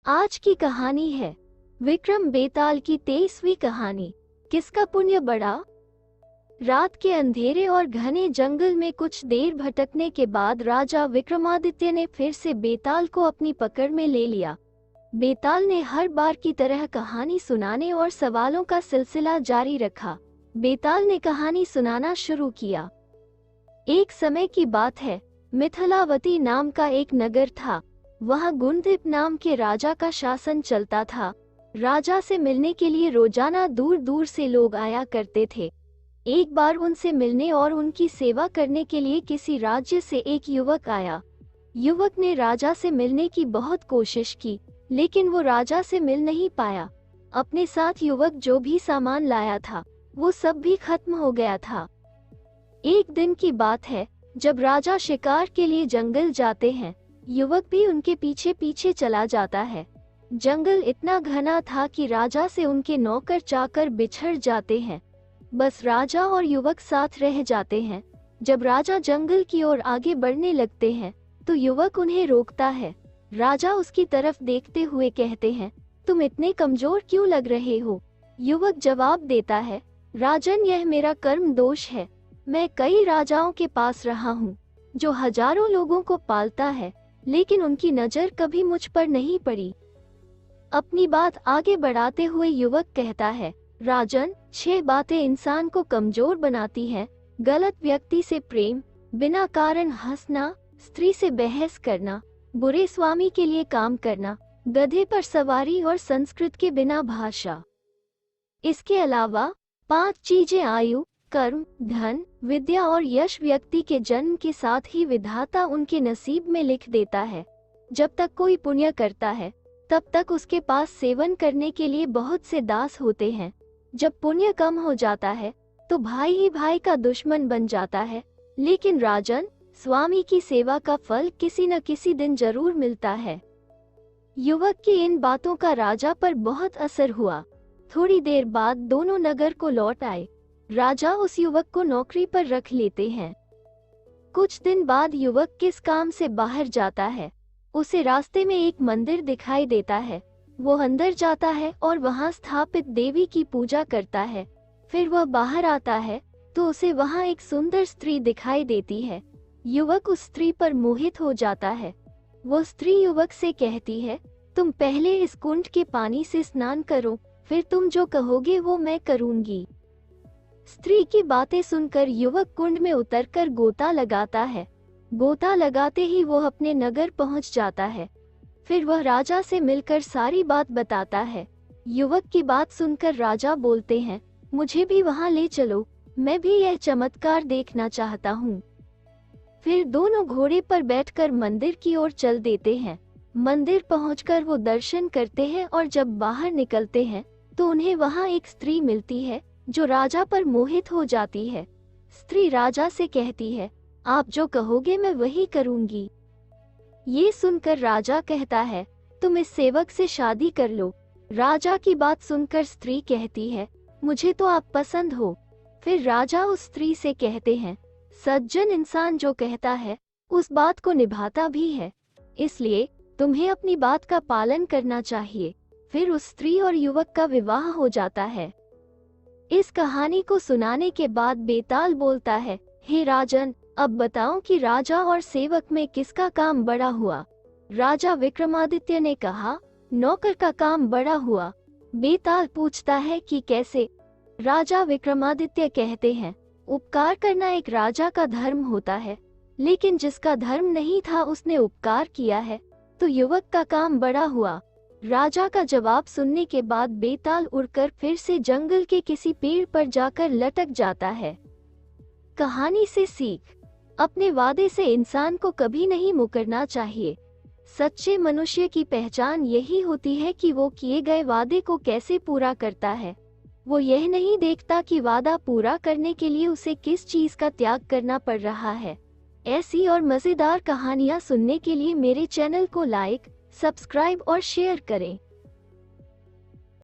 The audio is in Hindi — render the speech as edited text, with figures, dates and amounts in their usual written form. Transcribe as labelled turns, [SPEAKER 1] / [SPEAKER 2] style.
[SPEAKER 1] आज की कहानी है विक्रम बेताल की 23वीं कहानी। किसका पुण्य बड़ा। रात के अंधेरे और घने जंगल में कुछ देर भटकने के बाद राजा विक्रमादित्य ने फिर से बेताल को अपनी पकड़ में ले लिया। बेताल ने हर बार की तरह कहानी सुनाने और सवालों का सिलसिला जारी रखा। बेताल ने कहानी सुनाना शुरू किया। एक समय की बात है, मिथिलावती नाम का एक नगर था। वहाँ गुणदीप नाम के राजा का शासन चलता था। राजा से मिलने के लिए रोजाना दूर दूर से लोग आया करते थे। एक बार उनसे मिलने और उनकी सेवा करने के लिए किसी राज्य से एक युवक आया। युवक ने राजा से मिलने की बहुत कोशिश की, लेकिन वो राजा से मिल नहीं पाया। अपने साथ युवक जो भी सामान लाया था वो सब भी खत्म हो गया था। एक दिन की बात है, जब राजा शिकार के लिए जंगल जाते हैं, युवक भी उनके पीछे पीछे चला जाता है। जंगल इतना घना था कि राजा से उनके नौकर चाकर बिछड़ जाते हैं। बस राजा और युवक साथ रह जाते हैं। जब राजा जंगल की ओर आगे बढ़ने लगते हैं तो युवक उन्हें रोकता है। राजा उसकी तरफ देखते हुए कहते हैं, तुम इतने कमजोर क्यों लग रहे हो। युवक जवाब देता है, राजन, यह मेरा कर्म दोष है। मैं कई राजाओं के पास रहा हूँ जो हजारों लोगों को पालता है, लेकिन उनकी नजर कभी मुझ पर नहीं पड़ी। अपनी बात आगे बढ़ाते हुए युवक कहता है, राजन, 6 बातें इंसान को कमजोर बनाती हैं। गलत व्यक्ति से प्रेम, बिना कारण हंसना, स्त्री से बहस करना, बुरे स्वामी के लिए काम करना, गधे पर सवारी और संस्कृत के बिना भाषा। इसके अलावा 5 चीजें आयु, कर्म, धन, विद्या और यश व्यक्ति के जन्म के साथ ही विधाता उनके नसीब में लिख देता है। जब तक कोई पुण्य करता है तब तक उसके पास सेवन करने के लिए बहुत से दास होते हैं। जब पुण्य कम हो जाता है तो भाई ही भाई का दुश्मन बन जाता है। लेकिन राजन, स्वामी की सेवा का फल किसी न किसी दिन जरूर मिलता है। युवक की इन बातों का राजा पर बहुत असर हुआ। थोड़ी देर बाद दोनों नगर को लौट आए। राजा उस युवक को नौकरी पर रख लेते हैं। कुछ दिन बाद युवक किस काम से बाहर जाता है। उसे रास्ते में एक मंदिर दिखाई देता है। वो अंदर जाता है और वहां स्थापित देवी की पूजा करता है। फिर वह बाहर आता है तो उसे वहां एक सुंदर स्त्री दिखाई देती है। युवक उस स्त्री पर मोहित हो जाता है। वो स्त्री युवक से कहती है, तुम पहले इस कुंड के पानी से स्नान करो, फिर तुम जो कहोगे वो मैं करूंगी। स्त्री की बातें सुनकर युवक कुंड में उतरकर गोता लगाता है। गोता लगाते ही वो अपने नगर पहुंच जाता है। फिर वह राजा से मिलकर सारी बात बताता है। युवक की बात सुनकर राजा बोलते हैं, मुझे भी वहां ले चलो, मैं भी यह चमत्कार देखना चाहता हूँ। फिर दोनों घोड़े पर बैठकर मंदिर की ओर चल देते हैं। मंदिर पहुंचकर वो दर्शन करते हैं और जब बाहर निकलते हैं तो उन्हें वहां एक स्त्री मिलती है जो राजा पर मोहित हो जाती है। स्त्री राजा से कहती है, आप जो कहोगे मैं वही करूंगी। ये सुनकर राजा कहता है, तुम इस सेवक से शादी कर लो। राजा की बात सुनकर स्त्री कहती है, मुझे तो आप पसंद हो। फिर राजा उस स्त्री से कहते हैं, सज्जन इंसान जो कहता है उस बात को निभाता भी है, इसलिए तुम्हें अपनी बात का पालन करना चाहिए। फिर उस स्त्री और युवक का विवाह हो जाता है। इस कहानी को सुनाने के बाद बेताल बोलता है, हे राजन, अब बताओ कि राजा और सेवक में किसका काम बड़ा हुआ। राजा विक्रमादित्य ने कहा, नौकर का काम बड़ा हुआ। बेताल पूछता है कि कैसे। राजा विक्रमादित्य कहते हैं, उपकार करना एक राजा का धर्म होता है, लेकिन जिसका धर्म नहीं था उसने उपकार किया है, तो युवक का काम बड़ा हुआ। राजा का जवाब सुनने के बाद बेताल उड़कर फिर से जंगल के किसी पेड़ पर जाकर लटक जाता है। कहानी से सीख, अपने वादे से इंसान को कभी नहीं मुकरना चाहिए। सच्चे मनुष्य की पहचान यही होती है कि वो किए गए वादे को कैसे पूरा करता है। वो यह नहीं देखता कि वादा पूरा करने के लिए उसे किस चीज का त्याग करना पड़ रहा है। ऐसी और मजेदार कहानियां सुनने के लिए मेरे चैनल को लाइक, सब्सक्राइब और शेयर करें।